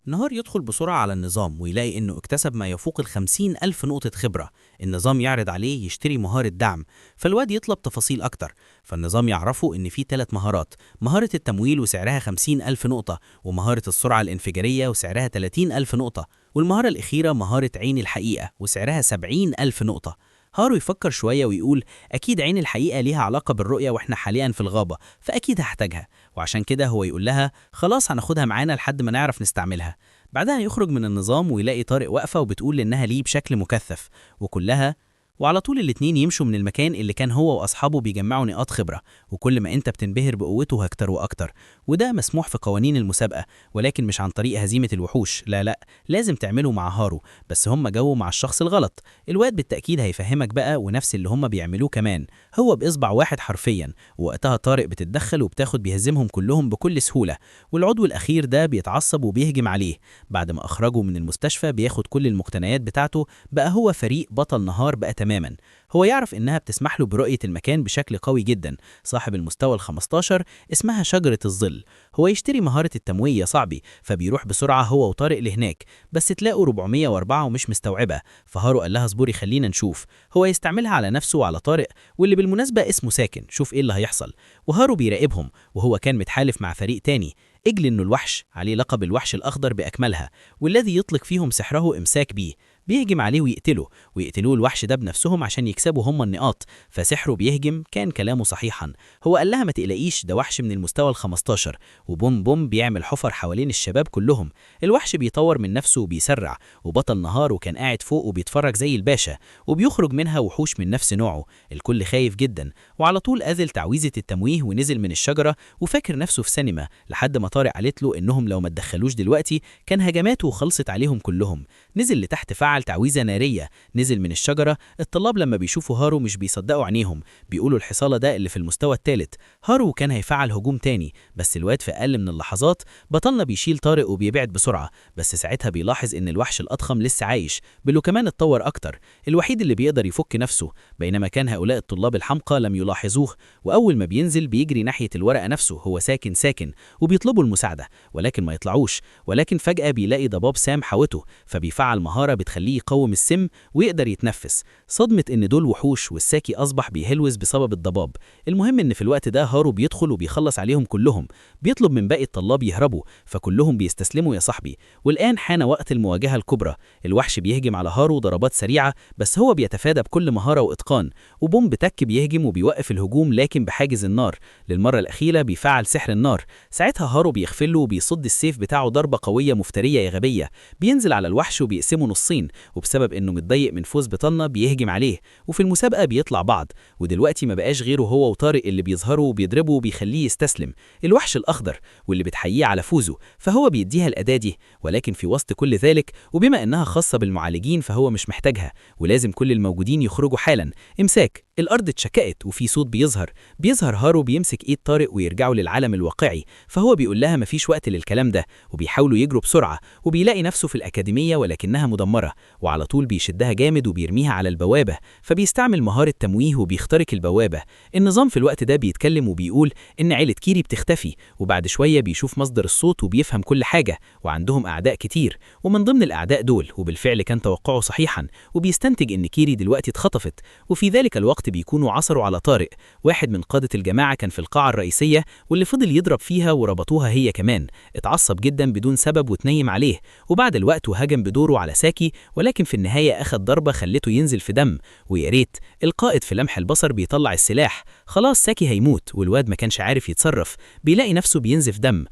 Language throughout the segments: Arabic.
نهار يدخل بسرعة على النظام ويلاقي إنه اكتسب ما يفوق ال50,000 نقطة خبرة. النظام يعرض عليه يشتري مهارة دعم، فالواد يطلب تفاصيل أكتر. فالنظام يعرفه إن في 3 مهارات: مهارة التمويل وسعرها 50,000 نقطة، ومهارة السرعة الانفجارية وسعرها 30,000 نقطة، والمهارة الأخيرة مهارة عين الحقيقة وسعرها 70,000 نقطة. هارو يفكر شوية ويقول: أكيد عين الحقيقة ليها علاقة بالرؤية وإحنا حاليا في الغابة، فأكيد هحتاجها. وعشان كده هو يقول لها: خلاص هناخدها معانا لحد ما نعرف نستعملها. بعدها يخرج من النظام ويلاقي طارق واقفة وبتقول إنها ليه بشكل مكثف وكلها. وعلى طول الاتنين يمشوا من المكان اللي كان هو وأصحابه بيجمعوا نقاط خبرة، وكل ما أنت بتنبهر بقوته أكتر وأكتر. وده مسموح في قوانين المسابقة، ولكن مش عن طريق هزيمة الوحوش، لا لا، لازم تعمله مع هارو. بس هم جو مع الشخص الغلط. الواد بالتأكيد هيفهمك بقى، ونفس اللي هم بيعملوه كمان، هو بإصبع واحد حرفيا. ووقتها طارق بتتدخل وبتاخد بيهزمهم كلهم بكل سهولة. والعضو الأخير ده بيتعصب وبيهجم عليه. بعد ما أخرجه من المستشفى بياخد كل المقتنيات بتاعته، بقى هو فريق بطل نهار بقى تماما. هو يعرف إنها بتسمح له برؤية المكان بشكل قوي جدا. صاحب المستوى ال15 اسمها شجرة الظل. هو يشتري مهارة التمويه يا صاحبي، فبيروح بسرعة هو وطارق لهناك، بس تلاقوا 404 ومش مستوعبة. فهارو قال لها: اصبري خلينا نشوف. هو يستعملها على نفسه وعلى طارق، واللي بالمناسبة اسمه ساكن. شوف ايه اللي هيحصل. وهارو بيراقبهم، وهو كان متحالف مع فريق تاني. إجل إنه الوحش عليه لقب الوحش الأخضر بأكملها، والذي يطلق فيهم سحره إمساك بيه. بيهجم عليه ويقتلوه الوحش ده بنفسهم عشان يكسبوا هم النقاط. فسحره بيهجم، كان كلامه صحيحا. هو قال لها: ما تقلقيش، ده وحش من المستوى ال15. وبوم بوم بيعمل حفر حوالين الشباب كلهم. الوحش بيطور من نفسه وبيسرع، وبطل نهار وكان قاعد فوق وبيتفرج زي الباشا. وبيخرج منها وحوش من نفس نوعه. الكل خايف جدا، وعلى طول أذل تعويذة التمويه ونزل من الشجرة وفاكر نفسه في سينما، لحد ما طارق قالت له إنهم لو ما اتدخلوش دلوقتي كان هجماته وخلصت عليهم كلهم. نزل لتحت، فعل تعويذة نارية، نزل من الشجرة. الطلاب لما بيشوفوا هارو مش بيصدقوا عينيهم، بيقولوا الحصالة ده اللي في المستوى الثالث. هارو كان هيفعل هجوم تاني، بس الواد في أقل من اللحظات بطلنا بيشيل طارق وبيبعد بسرعة. بس ساعتها بيلاحظ إن الوحش الأضخم لسه عايش، بل كمان اتطور أكتر، الوحيد اللي بيقدر يفك نفسه. بينما كان هؤلاء الطلاب الحمقى لم يلاحظوه، وأول ما بينزل بيجري ناحية الورقة نفسه، هو ساكن وبيطلبوا المساعدة، ولكن ما يطلعوش. ولكن فجأة بيلاقي ضباب سام حاوته، فبيفعل مهارة بتخليه يقوم السم ويقدر يتنفس. صدمة إن دول وحوش، والساكي أصبح بيهلوس بسبب الضباب. المهم إن في الوقت ده هارو بيدخل وبيخلص عليهم كلهم، بيطلب من باقي الطلاب يهربوا، فكلهم بيستسلموا يا صاحبي. والآن حان وقت المواجهة الكبرى. الوحش بيهجم على هارو ضربات سريعة، بس هو بيتفادى بكل مهارة وإتقان. وبوم بتك بيهجم وبيوقف الهجوم، لكن بحاجز النار. للمرة الأخيرة بيفعل سحر النار. ساعتها هارو بيغفله وبيصد السيف بتاعه ضربة قوية مفترية يا غبية. بينزل على الوحش وبيقسمه نصين، وبسبب إنه متضايق من فوز بطلنا بيهجم عليه. وفي المسابقة بيطلع بعض، ودلوقتي ما بقاش غيره هو وطارق اللي بيظهروا وبيضربه وبيخليه يستسلم. الوحش الأخضر واللي بتحييه على فوزه، فهو بيديها الأداة دي. ولكن في وسط كل ذلك، وبما إنها خاصة بالمعالجين، فهو مش محتاجها، ولازم كل الموجودين يخرجوا حالا. إمساك. الأرض اتشكأت وفي صوت بيظهر هارو بيمسك إيد طارق ويرجعوا للعالم الواقعي. فهو بيقول لها مفيش وقت للكلام ده، وبيحاولوا يجروا بسرعة. وبيلاقي نفسه في الأكاديمية ولكنها مدمرة، وعلى طول بيشدها جامد وبيرميها على البوابة. فبيستعمل مهارة تمويه وبيخترق البوابة. النظام في الوقت ده بيتكلم وبيقول إن عيلة كيري بتختفي، وبعد شوية بيشوف مصدر الصوت وبيفهم كل حاجة، وعندهم أعداء كتير، ومن ضمن الأعداء دول، وبالفعل كان توقعه صحيحا، وبيستنتج إن كيري دلوقتي اتخطفت. وفي ذلك الوقت بيكونوا عثروا على طارق، واحد من قادة الجماعة، كان في القاعة الرئيسية واللي فضل يضرب فيها، وربطوها هي كمان. اتعصب جدا بدون سبب وتنيم عليه، وبعد الوقت هجم بدوره على ساكي، ولكن في النهاية أخد ضربة خلته ينزل في دم. ويا ريت القائد في لمح البصر بيطلع السلاح، خلاص ساكي هيموت، والواد ما كانش عارف يتصرف. بيلاقي نفسه بينزف دم،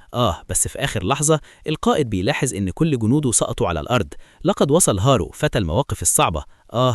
بس في آخر لحظة القائد بيلاحظ إن كل جنوده سقطوا على الأرض. لقد وصل هارو فتى المواقف الصعبة.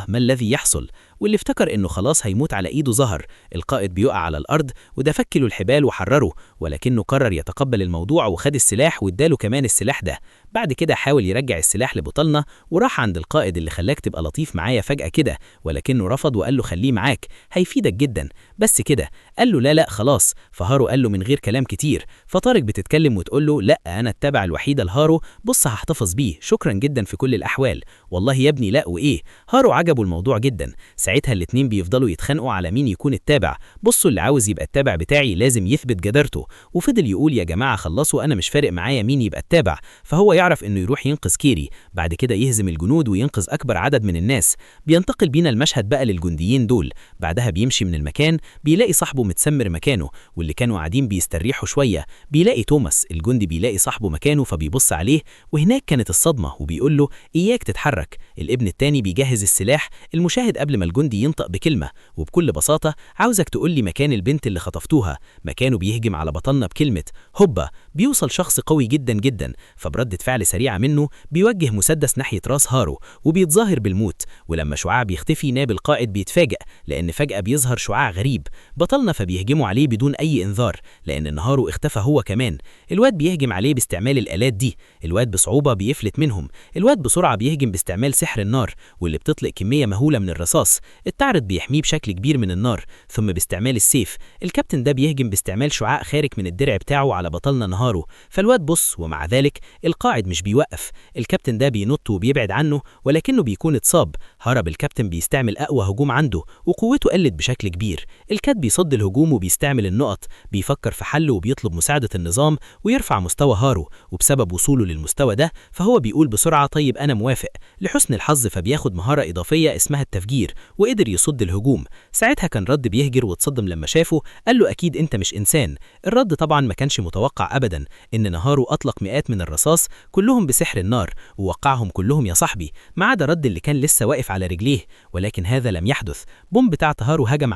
ما الذي يحصل؟ واللي افتكر إنه خلاص هيموت على إيده ظهر. القائد بيقع على الأرض، وده فك له الحبال وحرره، ولكنه قرر يتقبل الموضوع وخد السلاح واداله كمان السلاح ده. بعد كده حاول يرجع السلاح لبطلنا، وراح عند القائد اللي خلاك تبقى لطيف معايا فجأة كده، ولكنه رفض وقال له خليه معاك، هيفيدك جدا. بس كده قال له لا خلاص. فهارو قال له من غير كلام كتير. فطارق بتتكلم وتقول له لا، أنا التابع الوحيدة لهارو، بص هحتفظ بيه، شكرا جدا في كل الأحوال. والله يا ابني لا وإيه. هارو عجبه الموضوع جدا. ساعتها الاتنين بيفضلوا يتخانقوا على مين يكون التابع. بصوا، اللي عاوز يبقى التابع بتاعي لازم يثبت جدارته. وفضل يقول يا جماعة خلصوا، أنا مش فارق معايا مين يبقى التابع. فهو يعرف إنه يروح ينقذ كيري، بعد كده يهزم الجنود وينقذ أكبر عدد من الناس. بينتقل بينا المشهد بقى للجنديين دول. بعدها بيمشي من المكان، بيلاقي صاحبه متسمر مكانه، واللي كانوا قاعدين بيستريحوا شوية. بيلاقي توماس الجندي بيلاقي صاحبه مكانه، فبيبص عليه، وهناك كانت الصدمة، وبيقول له إياك تتحرك. الابن التاني بيجهز السلاح. المشاهد قبل ما الجندي ينطق بكلمة، وبكل بساطة عاوزك تقول لي مكان البنت اللي خطفتوها. مكانه بيهجم على بطلنا بكلمة هوبا. بيوصل شخص قوي جدا جدا، فبردة فعل سريعة منه بيوجه مسدس ناحية راس هارو، وبيتظاهر بالموت. ولما شعاع بيختفي، ناب القائد بيتفاجئ، لأن فجأة بيظهر شعاع غريب. بطلنا فبيهجموا عليه بدون أي إنذار، لأن هارو اختفى هو كمان. الواد بيهجم عليه باستعمال الآلات دي. الواد بصعوبة بيفلت منهم. الواد بسرعة بيهجم باستعمال سحر النار، واللي بتطلق كمية مهولة من الرصاص. التعرض بيحميه بشكل كبير من النار. ثم باستعمال السيف، الكابتن ده بيهجم باستعمال شعاع خارج من الدرع بتاعه على بطلنا نهارو. فالواد بص، ومع ذلك القائد مش بيوقف. الكابتن ده بينط وبيبعد عنه، ولكنه بيكون اتصاب. هرب الكابتن بيستعمل أقوى هجوم عنده، وقوته قلت بشكل كبير. الكات بيصد الهجوم وبيستعمل النقط. بيفكر في حل وبيطلب مساعدة النظام ويرفع مستوى هارو، وبسبب وصوله للمستوى ده فهو بيقول بسرعة طيب أنا موافق. لحسن الحظ فبياخد مهارة إضافية اسمها التفجير، وقدر يصد الهجوم. ساعتها كان رد بيهجر واتصدم لما شافه، قال له أكيد أنت مش إنسان. الرد طبعا ما كانش متوقع أبدا، إن نهارو أطلق مئات من الرصاص كلهم بسحر النار، ووقعهم كلهم يا صاحبي، ما عدا رد اللي كان لسه واقف على رجليه. ولكن هذا لم يحدث. بوم بتاع هارو هجم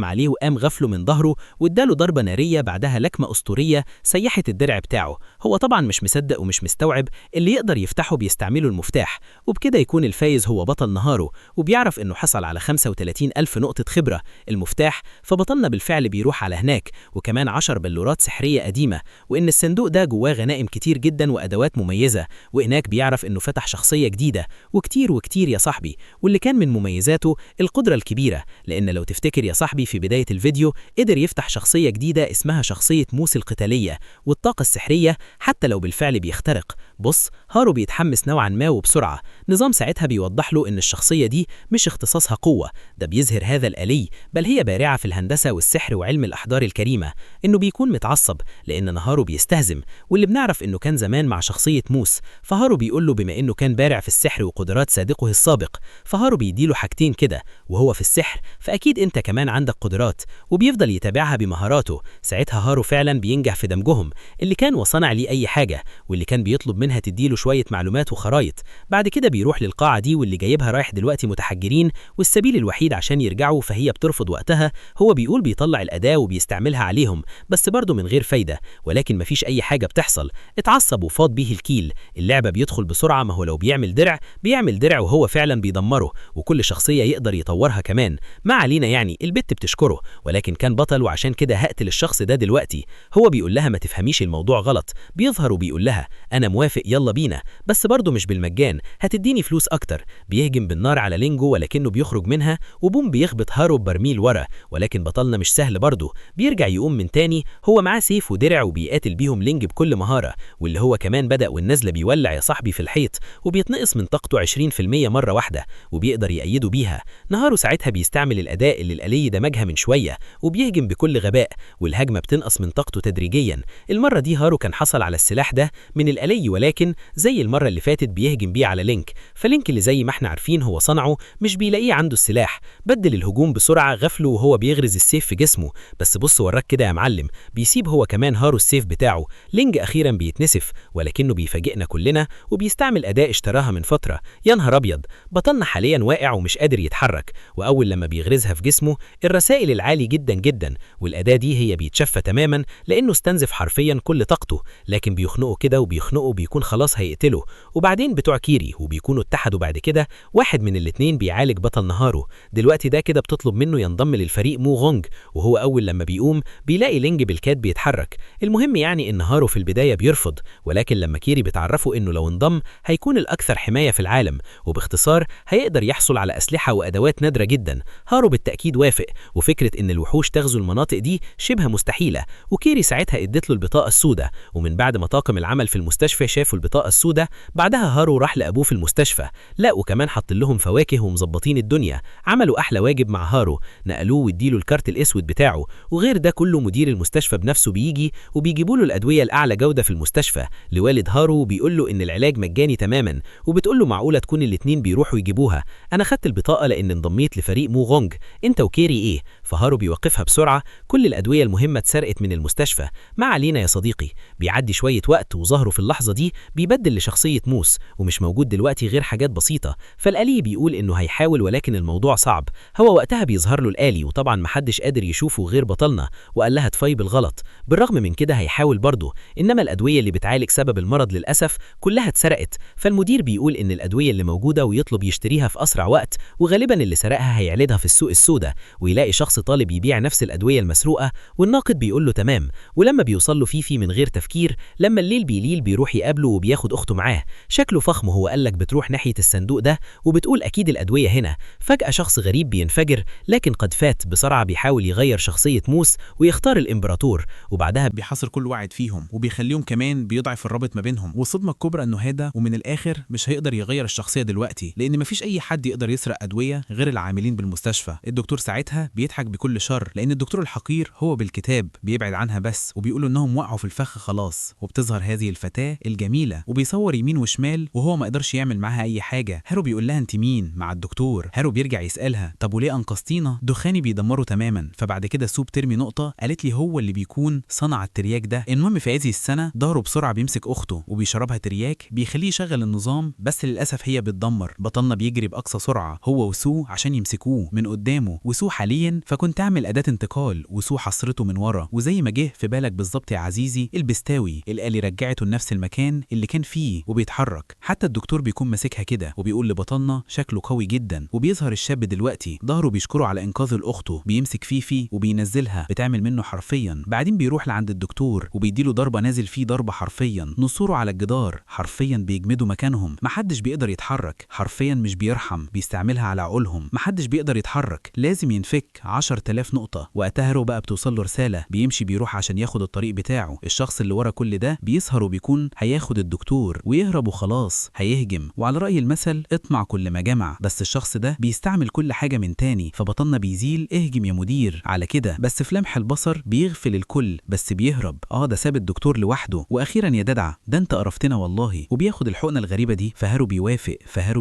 عليه وقام غفله من ظهره، واداله ضربة نارية، بعدها لكمة أسطورية سيحت الدرع بتاعه. هو طبعا مش مصدق ومش مستوعب، اللي يقدر يفتحه بيستعمله المفتاح. وبكده يكون الفايز هو بطل نهارو، وبيعرف إنه حصل على 35,000 نقطة خبرة المفتاح. فبطلنا بالفعل بيروح على هناك، وكمان 10 بلورات سحرية قديمة، وإن الصندوق ده جواه غنائم كتير جدا وأدوات مميزة. وهناك بيعرف إنه فتح شخصية جديدة، وكتير يا صاحبي. واللي كان من مميزاته القدرة الكبيرة، لأن لو تفتكر يا صاحبي في بداية الفيديو قدر يفتح شخصية جديدة اسمها شخصية موس القتالية، والطاقة السحرية حتى لو بالفعل بيخترق. بص، هارو بيتحمس نوعا ما وبسرعة. نظام ساعتها بيوضح له إن الشخصية دي مش اختصاصها قوة، ده بيظهر هذا الآلي، بل هي بارعة في الهندسة والسحر وعلم الأحضار الكريمة. إنه بيكون متعصب لأن هارو بيستهزم، واللي بنعرف إنه كان زمان مع شخصية موس. فهارو بيقول له بما إنه كان بارع في السحر وقدرات صادقه السابق، فهارو بيديله حاجتين كده، وهو في السحر فأكيد أنت كمان عندك قدرات، وبيفضل يتابعها بمهاراته. ساعتها هارو فعلا بينجح في دمجهم، اللي كان وصنع ليه أي حاجة، واللي كان بيطلب منها تديله شوية معلومات وخرايط. بعد كده بيروح للقاعة دي، واللي جايبها رايح دلوقتي متحجرين، والسبيل الوحيد عشان يرجعوا فهي بترفض وقتها. هو بيقول بيطلع الأداة وبيستعملها عليهم، بس برضه من غير فايدة، ولكن مفيش أي حاجة بتحصل. اتعصب وفاض بيه الكيل. اللعبة بيدخل بسرعة، ما هو لو بيعمل درع وهو فعلا بيدمره، وكل شخصية يقدر يطورها كمان. ما علينا يعني، البت بتشكره، ولكن كان بطل، وعشان كده هقتل الشخص ده دلوقتي. هو بيقول لها ما تفهميش الموضوع غلط. بيظهر وبيقول لها أنا موافق يلا بينا، بس برضه مش بالمجان، هتديني فلوس أكتر. بيهجم بالنار على لينجو، ولكنه بيخرج منها، وبوم بيخبط هارو برميل ورا. ولكن بطلنا مش سهل برضه، بيرجع يقوم من تاني. هو معاه سيف ودرع وبيقاتل بيهم لينج بكل مهارة، واللي هو كمان بدأ والنزلة بيولع يا صاحبي في الحيط، وبيتنقص من طاقته 20% مرة واحدة، وبيقدر يأيده بيها. نهارو ساعتها بيستعمل الأداء اللي الآلي دمجها من شوية، وبيهجم بكل غباء، والهجمة بتنقص من طاقته تدريجيا. المرة دي هارو كان حصل على السلاح ده من الآلي، ولكن زي المرة اللي فاتت بيهجم بيه على لينك. فلينك اللي زي ما احنا عارفين هو صنعه، مش بيلاقيه عنده السلاح، بدل الهجوم بسرعة غفله وهو بيغرز السيف في جسمه. بس بص وراك كده يا معلم، بيسيب هو كمان هارو السيف بتاعه. لينج أخيرا بيتنسف، ولكنه بيفاجئنا كلنا، وبيستعمل أداة اشتراها من فترة. يا نهار أبيض، بطلنا حاليا واقع ومش قادر يتحرك، وأول لما بيغرزها في جسمه الرسائل العالي جدا، والأداة دي هي بيتشفى تماما، لأنه استنزف حرفيا كل طاقته. لكن بيخنقه كده وبيخنقه، بيكون خلاص هيقتله. وبعدين بتوع كيري وبيكونوا اتحدوا بعد كده، واحد من الاتنين بيعالج بطل نهارو. دلوقتي ده كده بتطلب منه ينضم للفريق مو غونج، وهو أول لما بيقوم بيلاقي لينج بالكاد بيتحرك. المهم يعني إن هارو في البداية بيرفض، ولكن لما كيري بتعرفه إنه لو انضم هيكون الأكثر حماية في العالم، وباختصار هيقدر يحصل على أسلحة وأدوات نادرة جدا. هارو بالتأكيد وافق، وفكرة إن الوحوش تغزو المناطق دي شبه مستحيلة. وكيري ساعتها ادت له البطاقة السوداء، ومن بعد ما طاقم العمل في المستشفى شافوا البطاقة السوداء، بعدها هارو راح لأبوه في المستشفى، لا وكمان حط لهم فواكه ومظبطين الدنيا. الدنيا، عملوا أحلى واجب مع هارو، نقلوه واديله الكارت الأسود بتاعه، وغير ده كله مدير المستشفى بنفسه بيجي وبيجيبوا له الأدوية الأعلى جودة في المستشفى لوالد هارو، بيقول له إن العلاج مجاني تماما، وبتقول له معقولة تكون الاتنين بيروحوا يجيبوها؟ أنا خدت البطاقة لأن انضميت لفريق مو غونج، أنت وكيري إيه؟ فهارو بيوقفها بسرعة، كل الأدوية المهمة اتسرقت من المستشفى، ما علينا يا صديقي. بيعدي شوية وقت وظهره في اللحظة دي بيبدل لشخصية موس، ومش موجود دلوقتي غير حاجات بسيطة، فالآلي بيقول إنه هيحاول ولكن الموضوع صعب. هو وقتها بيظهر له الآلي، وطبعا محدش قادر يشوفه غير بطلنا، وقال لها تفاي بالغلط. بالرغم من كده هيحاول برضه، إنما الأدوية اللي بتعالج سبب المرض للأسف كلها اتسرقت، فالمدير بيقول إن الأدوية اللي موجودة ويطلب يشتريها في أسرع وقت، وغالبا اللي سرقها هيعلدها في السوق السوداء، ويلاقي شخص طالب يبيع نفس الأدوية المسروقة، والناقد بيقول له تمام. ولما بيوصل له فيفي من غير تفكير، لما الليل بيليل بيروح يقابله وبياخد أخته معاه، شكله فخم، وهو قالك بتروح ناحية الصندوق ده وبتقول أكيد الأدوية هنا. فجأة شخص غريب بينفجر، لكن قد فات بسرعة، بيحاول يغير شخصية موس ويختار الإمبراطور، وبعدها بيحاصر كل واحد فيهم وبيخليهم كمان بيضعف الرابط ما بينهم. والصدمة الكبرى إنه هذا ومن الآخر مش هيقدر يغير الشخصية دلوقتي، لأن مفيش أي حد يقدر يسرق أدوية غير العاملين بالمستشفى. الدكتور ساعتها بيضحك بكل شر، لأن الدكتور الحقير هو بالكتاب بيبعد عنها بس، وبيقولوا إنهم وقعوا في الفخ خلاص. وبتظهر هذه الفتاة الجميلة وبيصور يمين وشمال وهو ما قدرش يعمل معاها أي حاجة. هارو بيقول لها أنت مين مع الدكتور؟ هارو بيرجع يسألها طب وليه أنقذتينا؟ دخاني بيدمره تماما. فبعد كده سوب ترمي نقطة، قالت لي هو اللي بيكون صنع الترياك ده. المهم في هذه السنة ظهره بسرعة بيمسك أخته وبيشربها ترياك، بيخليه يشغل النظام، بس للأسف هي بتدمر. بطلنا بيجري بأقصى سرعة هو وسو عشان يمسكوه من قدامه، وسو حاليا فكنت تعمل أداة انتقال، وسو حصرته من ورا، وزي ما جه في بالك بالظبط يا عزيزي البستاوي الآلي رجعته لنفس المكان اللي كان فيه وبيتحرك. حتى الدكتور بيكون ماسكها كده وبيقول لبطلنا شكله قوي جدا. وبيظهر الشاب دلوقتي ظهره بيشكره على إنقاذ الأخته، بيمسك فيفي وبينزلها، بتعمل منه حرفيا. بعدين بيروح لعند الدكتور وبيديله ضربة، نازل فيه ضربة حرفيا، نصوره على الجدار حرفيا بيجمدوا مكانهم، محدش بيقدر يتحرك حرفيا، مش بيرحم، بيستعملها على عقولهم، محدش بيقدر يتحرك، لازم ينفك 10,000 نقطة. وقتها هارو بقى بتوصل له رسالة، بيمشي بيروح عشان ياخد الطريق بتاعه. الشخص اللي ورا كل ده بيسهر وبيكون هياخد الدكتور ويهرب وخلاص، هيهجم. وعلى رأي المثل اطمع كل ما جمع، بس الشخص ده بيستعمل كل حاجة من تاني. فبطلنا بيزيل اهجم يا مدير على كده، بس في لمح البصر بيغفل الكل، بس بيهرب. ده ساب الدكتور لوحده. واخيرا يا ددع ده انت قرفتنا والله، وبياخد الحقنة الغريبة دي. فهارو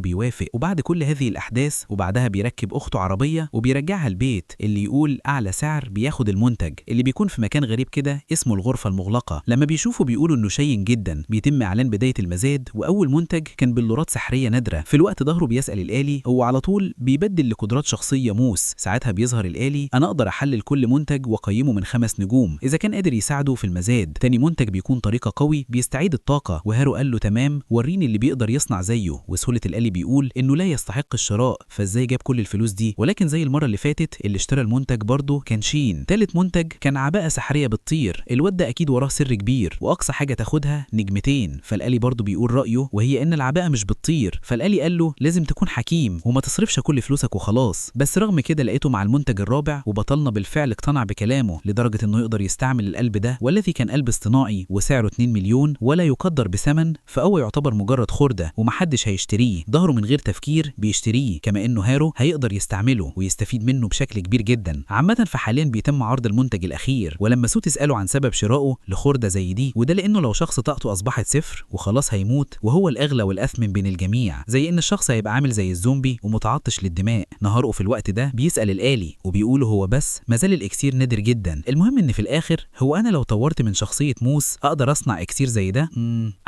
بيوافق. وبعد كل هذه الأحداث وبعدها بيركب أخته عربية وبيرجعها البيت اللي يقول أعلى سعر بياخد المنتج اللي بيكون في مكان غريب كده اسمه الغرفة المغلقة. لما بيشوفوا بيقولوا إنه شين جدا، بيتم إعلان بداية المزاد، وأول منتج كان بلورات سحرية نادرة. في الوقت ظهره بيسأل الآلي، هو على طول بيبدل لقدرات شخصية موس. ساعتها بيظهر الآلي، أنا أقدر أحلل كل منتج وأقيمه من 5 نجوم إذا كان قادر يساعده في المزاد. تاني منتج بيكون طريقة قوي بيستعيد الطاقة، وهارو قال له تمام، وريني اللي بيقدر يصنع زيه. وسهولة الآلي بيقول إنه لا يستحق الشراء، فإزاي جاب كل الفلوس دي؟ ولكن زي المرة اللي فاتت اللي اشترى المنتج برضه كان شين. تالت منتج كان عباءة سحرية بتطير، الواد ده أكيد وراه سر كبير، وأقصى حاجة تاخدها 2 نجمتين. فالآلي برضه بيقول رأيه، وهي إن العباءة مش بتطير. فالآلي قال له لازم تكون حكيم وما تصرفش كل فلوسك وخلاص. بس رغم كده لقيته مع المنتج الرابع، وبطلنا بالفعل اقتنع بكلامه لدرجة إنه يقدر يستعمل القلب ده، والذي كان قلب اصطناعي وسعره 2 مليون ولا يقدر بثمن، فهو يعتبر مجرد خردة ومحدش هيشتريه. ظهره من غير تفكير بيشتريه، كما إنه هارو هيقدر يستعمله ويستفيد منه بشكل كبير جدا. عامة فحاليا بيتم عرض المنتج الأخير، ولما سو تسأله عن سبب شرائه لخردة زي دي، وده لأنه لو شخص طاقته أصبحت 0 وخلاص هيموت، وهو الأغلى والأثمن بين الجميع، زي إن الشخص هيبقى عامل زي الزومبي ومتعطش للدماء. نهاره في الوقت ده بيسأل الآلي وبيقول هو بس مازال الإكسير نادر جدا. المهم إن في الآخر هو أنا لو طورت من شخصية موس أقدر أصنع إكسير زي ده.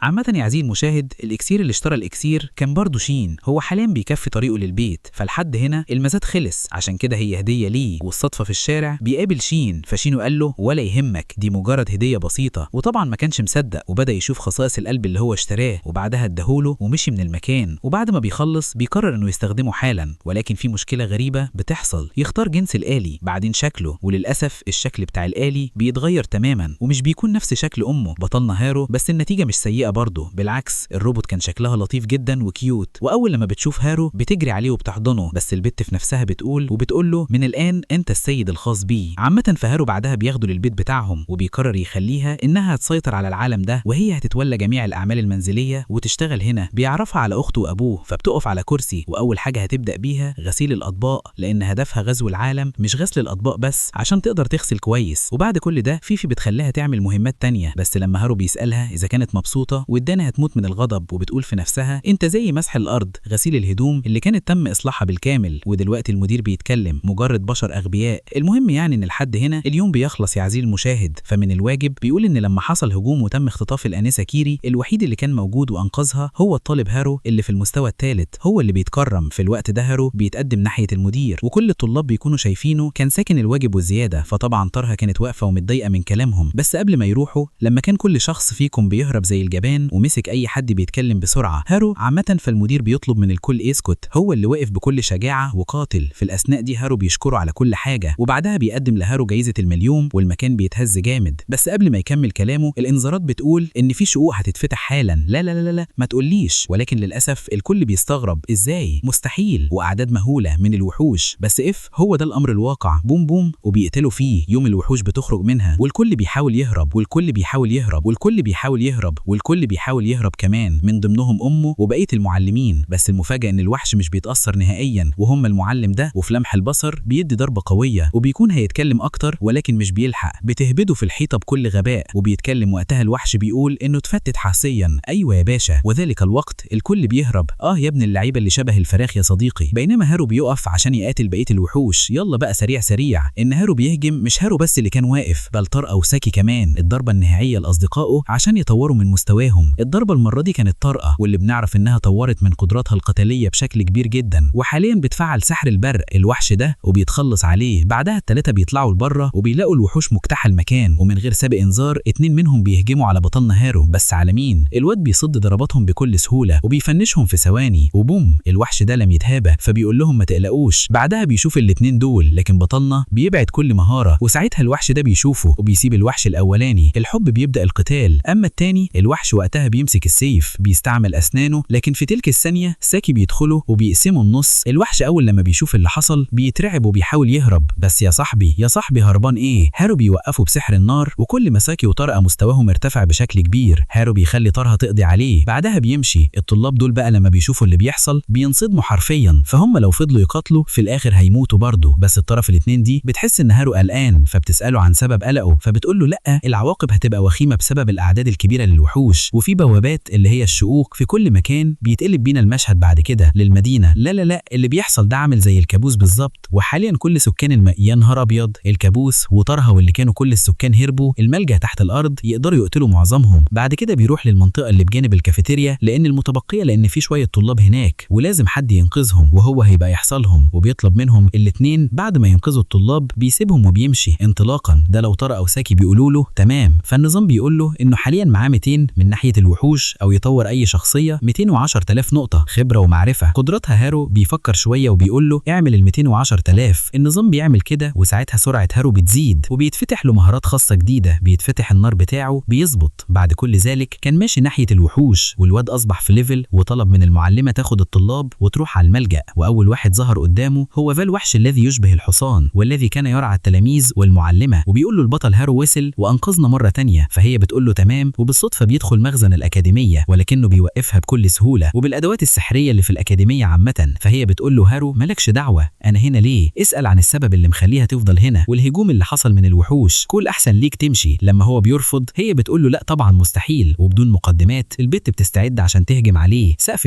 عامة يا عزيزي المشاهد، الإكسير اللي اشترى الإكسير كان برضه شين، هو حاليا بيكفي طريقه للبيت. فلحد هنا المزاد خلص، عشان كده هي هدية ليه. والصدفة في الشارع بيقابل شين، فشينو قال له ولا يهمك، دي مجرد هدية بسيطة. وطبعا ما كانش مصدق، وبدأ يشوف خصائص القلب اللي هو اشتراه، وبعدها اداهوله ومشي من المكان. وبعد ما بيخلص بيقرر انه يستخدمه حالا، ولكن في مشكلة غريبة بتحصل. يختار جنس الآلي بعدين شكله، وللأسف الشكل بتاع الآلي بيتغير تماما ومش بيكون نفس شكل أمه بطلنا هارو. بس النتيجة مش سيئة برضه، بالعكس الروبوت كان شكلها لطيف جدا وكيوت. وأول لما بتشوف هارو بتجري عليه وبتحضنه، بس البت في نفسها بتقول له من الآن تكون انت السيد الخاص بيه. عامه فهارو بعدها بياخده للبيت بتاعهم وبيقرر يخليها انها هتسيطر على العالم ده، وهي هتتولى جميع الاعمال المنزليه وتشتغل هنا. بيعرفها على اخته وابوه، فبتقف على كرسي واول حاجه هتبدا بيها غسيل الاطباق، لان هدفها غزو العالم مش غسل الاطباق بس، عشان تقدر تغسل كويس. وبعد كل ده فيفي بتخليها تعمل مهمات تانية، بس لما هارو بيسالها اذا كانت مبسوطه ودانا هتموت من الغضب، وبتقول في نفسها انت زي مسح الارض، غسيل الهدوم اللي كانت تم اصلاحها بالكامل، ودلوقتي المدير بيتكلم، مجرد بشر اغبياء. المهم يعني ان لحد هنا اليوم بيخلص يا عزيزي المشاهد. فمن الواجب بيقول ان لما حصل هجوم وتم اختطاف الانسه كيري، الوحيد اللي كان موجود وانقذها هو الطالب هارو اللي في المستوى الثالث، هو اللي بيتكرم. في الوقت ده هارو بيتقدم ناحيه المدير، وكل الطلاب بيكونوا شايفينه كان ساكن الواجب والزياده، فطبعا طارها كانت واقفه ومتضايقه من كلامهم. بس قبل ما يروحوا، لما كان كل شخص فيكم بيهرب زي الجبان ومسك اي حد بيتكلم بسرعه هارو عامه، فالمدير بيطلب من الكل يسكت، هو اللي واقف بكل شجاعه وقاتل. في الاثناء دي هارو بيشكره على كل حاجه، وبعدها بيقدم لهارو جايزه المليون، والمكان بيتهز جامد. بس قبل ما يكمل كلامه الانذارات بتقول ان في شقوق هتتفتح حالا. لا لا لا لا ما تقوليش. ولكن للاسف الكل بيستغرب، ازاي؟ مستحيل، واعداد مهوله من الوحوش. بس هو ده الامر الواقع. بوم بوم وبيقتلوا فيه. يوم الوحوش بتخرج منها والكل بيحاول يهرب، والكل بيحاول يهرب، والكل بيحاول يهرب، والكل بيحاول يهرب كمان، من ضمنهم امه وبقيه المعلمين. بس المفاجاه ان الوحش مش بيتاثر نهائيا، وهم المعلم ده، وفي لمح البصر بيدي ضربه قويه وبيكون هيتكلم اكتر ولكن مش بيلحق، بتهبده في الحيطه بكل غباء. وبيتكلم وقتها الوحش بيقول انه اتفتت حاسيا. ايوه يا باشا. وذلك الوقت الكل بيهرب. يا ابن اللعيبه اللي شبه الفراخ يا صديقي. بينما هارو بيقف عشان يقاتل بقيه الوحوش. يلا بقى سريع سريع. ان هارو بيهجم، مش هارو بس اللي كان واقف، بل طارقه وساكي كمان. الضربه النهائيه لاصدقائه عشان يطوروا من مستواهم. الضربه المره دي كانت طارقه، واللي بنعرف انها طورت من قدراتها القتاليه بشكل كبير جدا، وحاليا بتفعل سحر البرق الوحش ده وبيتخلص عليه. بعدها الثلاثه بيطلعوا لبره وبيلاقوا الوحوش مجتاحه المكان، ومن غير سابق انذار 2 منهم بيهجموا على بطلنا هارو. بس على مين؟ الواد بيصد ضرباتهم بكل سهوله وبيفنشهم في ثواني، وبوم الوحش ده لم يتهابى، فبيقول لهم ما تقلقوش. بعدها بيشوف ال2 دول، لكن بطلنا بيبعد كل مهاره، وساعتها الوحش ده بيشوفه وبيسيب الوحش الاولاني. الحب بيبدا القتال. اما الثاني الوحش وقتها بيمسك السيف، بيستعمل اسنانه، لكن في تلك الثانيه ساكي بيدخله وبيقسمه النص. الوحش اول لما بيشوف اللي حصل بيترعب وبيحاول يهرب. بس يا صاحبي هربان ايه؟ هارو بيوقفه بسحر النار، وكل ما ساكي وطارقه مستواهم ارتفع بشكل كبير. هارو بيخلي طارها تقضي عليه، بعدها بيمشي. الطلاب دول بقى لما بيشوفوا اللي بيحصل بينصدموا حرفيا، فهم لو فضلوا يقاتلوا في الاخر هيموتوا برضه. بس الطرف الاثنين دي بتحس ان هارو قلقان، فبتساله عن سبب قلقه، فبتقول له لا، العواقب هتبقى وخيمه بسبب الاعداد الكبيره للوحوش، وفي بوابات اللي هي الشقوق في كل مكان. بيتقلب بينا المشهد بعد كده للمدينه. لا لا لا اللي بيحصل ده عامل زي الكابوس بالظبط، وحاليا كل سكان يا نهار ابيض، الكابوس وطارها واللي كانوا كل السكان هربوا الملجأ تحت الارض يقدروا يقتلوا معظمهم. بعد كده بيروح للمنطقه اللي بجانب الكافيتيريا لان المتبقيه، لان في شويه طلاب هناك ولازم حد ينقذهم، وهو هيبقى يحصلهم. وبيطلب منهم الاثنين بعد ما ينقذوا الطلاب بيسيبهم وبيمشي انطلاقا. ده لو طارق او ساكي بيقولوا له تمام. فالنظام بيقول له انه حاليا معاه 200 من ناحيه الوحوش، او يطور اي شخصيه 210,000 نقطه خبره ومعرفه. قدراتها هارو بيفكر شويه وبيقول له اعمل ال 210,000. النظام بيعمل كده، وساعتها سرعه هارو بتزيد وبيتفتح له مهارات خاصه جديده. بيتفتح النار بتاعه بيظبط. بعد كل ذلك كان ماشي ناحيه الوحوش، والواد اصبح في ليفل، وطلب من المعلمه تاخد الطلاب وتروح على الملجأ. واول واحد ظهر قدامه هو الوحش الذي يشبه الحصان، والذي كان يرعى التلاميذ والمعلمه. وبيقول له البطل هارو وصل وانقذنا مره تانية. فهي بتقول له تمام، وبالصدفه بيدخل مخزن الاكاديميه، ولكنه بيوقفها بكل سهوله وبالادوات السحريه اللي في الاكاديميه عامه. فهي بتقول له هارو مالكش دعوه، انا هنا ليه؟ اسال عن السبب اللي مخليها تفضل هنا والهجوم اللي حصل من الوحوش، كل احسن ليك تمشي. لما هو بيرفض هي بتقول له لا طبعا مستحيل. وبدون مقدمات البت بتستعد عشان تهجم عليه. سقف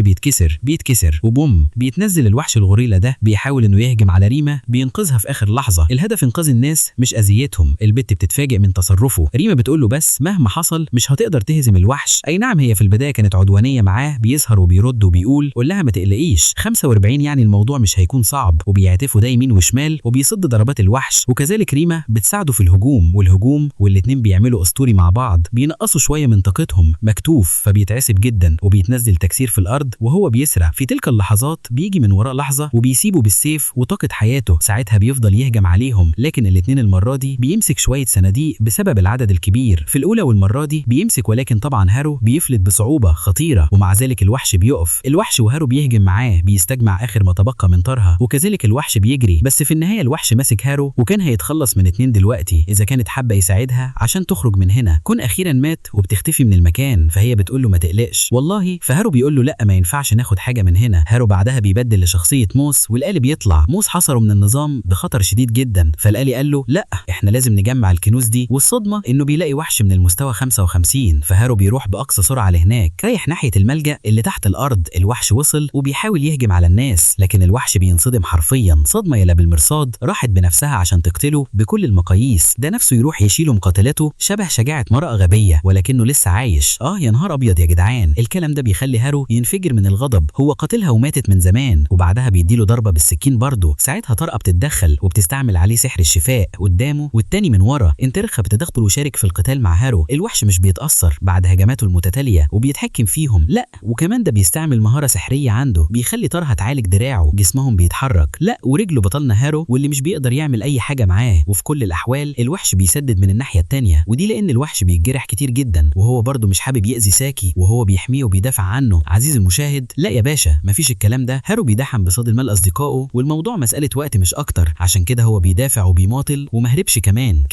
بيتكسر وبوم بيتنزل الوحش الغوريلا ده، بيحاول انه يهجم على ريما، بينقذها في اخر لحظه. الهدف انقاذ الناس مش اذيتهم. البت بتتفاجئ من تصرفه. ريما بتقول له بس مهما حصل مش هتقدر تهزم الوحش. اي نعم هي في البدايه كانت عدوانيه معاه، بيسهر وبيرد وبيقول قول لها ما تقلقيش 45 يعني الموضوع مش هيكون صعب. وبيعتفوا ده يمين وشمال وبيصد ضربات الوحش. وكذلك ريما بتساعده في الهجوم والاتنين بيعملوا اسطوري مع بعض. بينقصوا شويه من طاقتهم مكتوف، فبيتعصب جدا وبيتنزل تكسير في الارض وهو بيسرع. في تلك اللحظات بيجي من وراء لحظه وبيسيبه بالسيف وطاقه حياته. ساعتها بيفضل يهجم عليهم، لكن الاتنين المره دي بيمسك شويه صناديق بسبب العدد الكبير. في الاولى والمره دي بيمسك، ولكن طبعا هارو بيفلت بصعوبه خطيره، ومع ذلك الوحش بيقف. الوحش وهارو بيهجم معاه، بيستجمع اخر ما تبقى من طارها، وكذلك الوحش بيجري. بس في النهاية الوحش ماسك هارو وكان هيتخلص من 2 دلوقتي إذا كانت حابة يساعدها عشان تخرج من هنا. كون أخيرا مات وبتختفي من المكان، فهي بتقول له ما تقلقش والله. فهارو بيقول له لا ما ينفعش ناخد حاجة من هنا. هارو بعدها بيبدل لشخصية موس والقالب يطلع. موس حصره من النظام بخطر شديد جدا، فالقالي قال له لا احنا لازم نجمع الكنوز دي، والصدمة انه بيلاقي وحش من المستوى 55. فهارو بيروح بأقصى سرعة لهناك رايح ناحية الملجأ اللي تحت الأرض. الوحش وصل وبيحاول يهجم على الناس، لكن الوحش بينصدم حرفيا صدمة يلا بالمرصاد راحت بنفسها عشان تقتله بكل المقاييس. ده نفسه يروح يشيله مقاتلته شبه شجاعة مرأة غبية ولكنه لسه عايش. يا نهار ابيض يا جدعان، الكلام ده بيخلي هارو ينفجر من الغضب. هو قاتلها وماتت من زمان، وبعدها بيديله ضربة بالسكين برضه. ساعتها طارقة بتتدخل وبتستعمل عليه سحر الشفاء قدامه والتاني من ورا. انترخة بتدخل وشارك في القتال مع هارو. الوحش مش بيتأثر بعد هجماته المتتالية وبيتحكم فيهم، لا وكمان ده بيستعمل مهارة سحرية عنده بيخلي طارها تعالج دراعه، جسمهم بيتحرك، لا ورجله بطلنا هارو واللي مش بيقدر يعمل اي حاجة معاه. وفي كل الاحوال الوحش بيسدد من الناحية التانية، ودي لان الوحش بيتجرح كتير جدا وهو برضه مش حابب يأذي ساكي وهو بيحميه وبيدافع عنه. عزيزي المشاهد، لا يا باشا مفيش الكلام ده. هارو بيدحم بصاد المال اصدقائه والموضوع مسألة وقت مش اكتر، عشان كده هو بيدافع وبيماطل ومهربش كمان.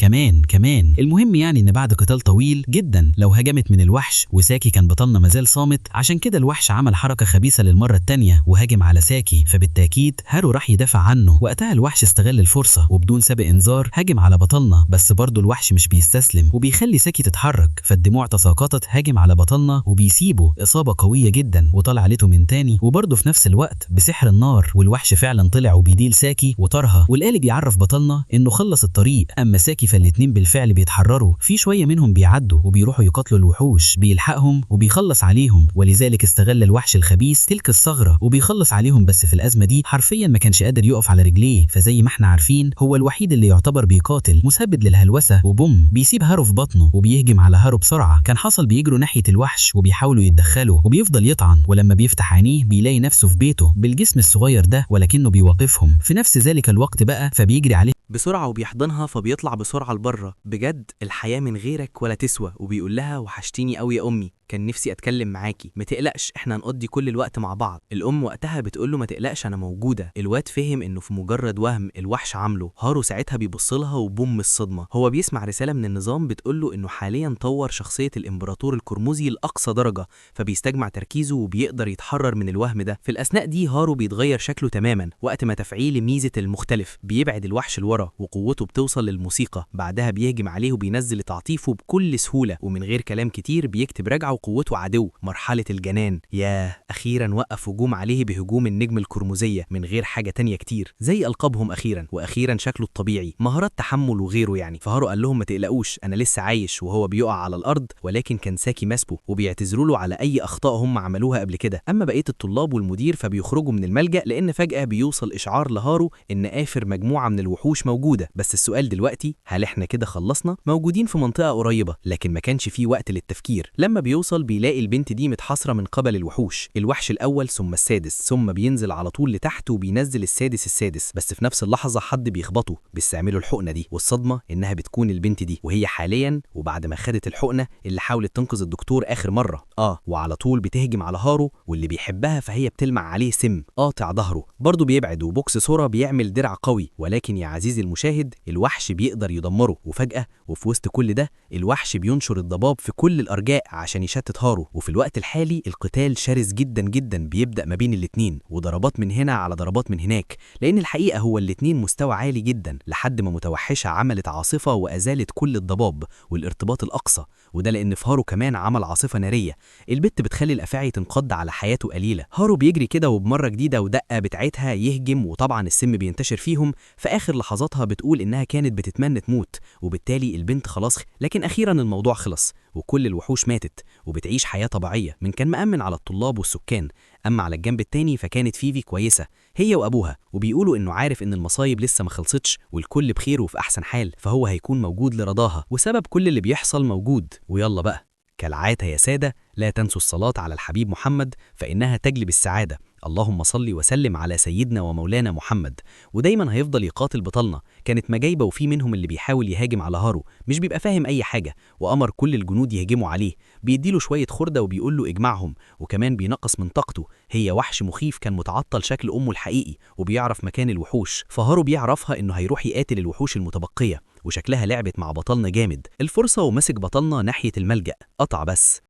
المهم يعني ان بعد قتال طويل جدا لو هجمت من الوحش وساكي كان بطلنا مازال صامت، عشان كده الوحش عمل حركة خبيثة للمرة التانية وهاجم على ساكي، فبالتأكيد هارو راح يدافع عنه. وقتها الوحش استغل الفرصة وبدون سابق انذار هاجم على بطلنا، بس برضه الوحش مش بيستسلم وبيخلي ساكي تتحرك، فالدموع تساقطت. هاجم على بطلنا وبيسيبه إصابة قوية جدا وطلع عليته من تاني وبرضه في نفس الوقت بسحر النار. والوحش فعلا طلع وبيديل ساكي وطارها، والقالب بيعرف بطلنا انه خلص الطريق. اما ساكي فالاتنين بالفعل بيتحرروا، في شوية منهم بيعدوا وبيروحوا يقاتلوا الوحوش، بيلحقهم وبيخلص عليهم، ولذلك استغل الوحش الخبيث تلك الثغرة وبيخلص عليهم. بس في الأزمة دي حرفيا ما كانش قادر يقف على رجليه، فزي ما احنا عارفين هو الوحيد اللي يعتبر بيقاتل مثبت للهلوسة، وبوم بيسيب هارو في بطنه وبيهجم على هارو بسرعة. كان حصل بيجروا ناحية الوحش وبيحاولوا يتدخلوا وبيفضل يطعن، ولما بيفتح عينيه بيلاقي نفسه في بيته بالجسم الصغير ده ولكنه بيوقفهم في نفس ذلك الوقت بقى، فبيجري عليه بسرعة وبيحضنها، فبيطلع بسرعة لبره. بجد الحياة من غيرك ولا تسوى. وبيقول لها وحشتيني قوي يا أمي، كان نفسي أتكلم معاكي، ما تقلقش احنا هنقضي كل الوقت مع بعض. الأم وقتها بتقول له ما تقلقش أنا موجودة. الواد فهم إنه في مجرد وهم الوحش عامله. هارو ساعتها بيبصلها وبوم الصدمة. هو بيسمع رسالة من النظام بتقول له إنه حاليا طور شخصية الإمبراطور الكرموزي لأقصى درجة، فبيستجمع تركيزه وبيقدر يتحرر من الوهم ده. في الأثناء دي هارو بيتغير شكله تماما وقت ما تفعيل ميزة المختلف بيبعد الوحش لورا وقوته بتوصل للموسيقى. بعدها بيهجم عليه وبينزل تعاطيفه بكل سهولة ومن غير كلام كتير بيكتب رجعه وقوته عدو. مرحلة الجنان. ياه أخيرا وقف هجوم عليه بهجوم النجم الكرموزية من غير حاجة تانية كتير زي ألقابهم أخيرا، وأخيرا شكله الطبيعي، مهارات تحمل وغيره يعني. فهارو قال لهم ما تقلقوش أنا لسه عايش، وهو بيقع على الأرض ولكن كان ساكي ماسبه وبيعتذروا له على أي أخطاء هم عملوها قبل كده. أما بقية الطلاب والمدير فبيخرجوا من الملجأ لأن فجأة بيوصل إشعار لهارو إن آخر مجموعة من الوحوش موجودة. بس السؤال دلوقتي هل إحنا كده خلصنا؟ موجودين في منطقة قريبة لكن ما كانش فيه وقت للتفكير. لما بيوصل بيلاقي البنت دي متحاصرة من قبل الوحوش، الوحش الأول ثم السادس، ثم بينزل على طول لتحت وبينزل السادس. بس في نفس اللحظة حد بيخبطه بيستعملوا الحقنة دي، والصدمة إنها بتكون البنت دي وهي حاليا وبعد ما خدت الحقنة اللي حاولت تنقذ الدكتور آخر مرة. وعلى طول بتهجم على هارو واللي بيحبها، فهي بتلمع عليه سم قاطع ظهره. برضه بيبعد وبوكس سورا بيعمل درع قوي، ولكن يا عزيزي المشاهد الوحش بيقدر يدمره. وفجأة وفي وسط كل ده الوحش بينشر الضباب في كل الأرجاء عشان يشتت هارو. وفي الوقت الحالي القتال شرس جدا جدا بيبدأ ما بين الاتنين، وضربات من هنا على ضربات من هناك، لأن الحقيقة هو الاتنين مستوى عالي جدا لحد ما متوحشة عملت عاصفة وأزالت كل الضباب والارتباط الأقصى. وده لأن في هارو كمان عمل عاصفة نارية البت بتخلي الأفاعي تنقض على حياته قليلة. هارو بيجري كده وبمرة جديدة ودقة بتاعتها يهجم، وطبعا السم بينتشر فيهم. في آخر لحظاتها بتقول إنها كانت بتتمنى تموت، وبالتالي البنت خلاص لكن أخيرا الموضوع خلص وكل الوحوش ماتت وبتعيش حياة طبيعية من كان مأمن على الطلاب والسكان. أما على الجنب التاني فكانت فيفي كويسة هي وأبوها، وبيقولوا إنه عارف إن المصايب لسه ما خلصتش والكل بخير وفي أحسن حال، فهو هيكون موجود لرضاها وسبب كل اللي بيحصل موجود. ويلا بقى كالعادة يا سادة لا تنسوا الصلاة على الحبيب محمد فإنها تجلب السعادة. اللهم صل وسلم على سيدنا ومولانا محمد. ودايما هيفضل يقاتل بطلنا، كانت مجايبة وفي منهم اللي بيحاول يهاجم على هارو مش بيبقى فاهم أي حاجة، وأمر كل الجنود يهجموا عليه، بيديله شوية خردة وبيقول له اجمعهم، وكمان بينقص من طاقته. هي وحش مخيف كان متعطل شكل أمه الحقيقي وبيعرف مكان الوحوش، فهارو بيعرفها إنه هيروح يقاتل الوحوش المتبقية، وشكلها لعبت مع بطلنا جامد. الفرصة ومسك بطلنا ناحية الملجأ، قطع بس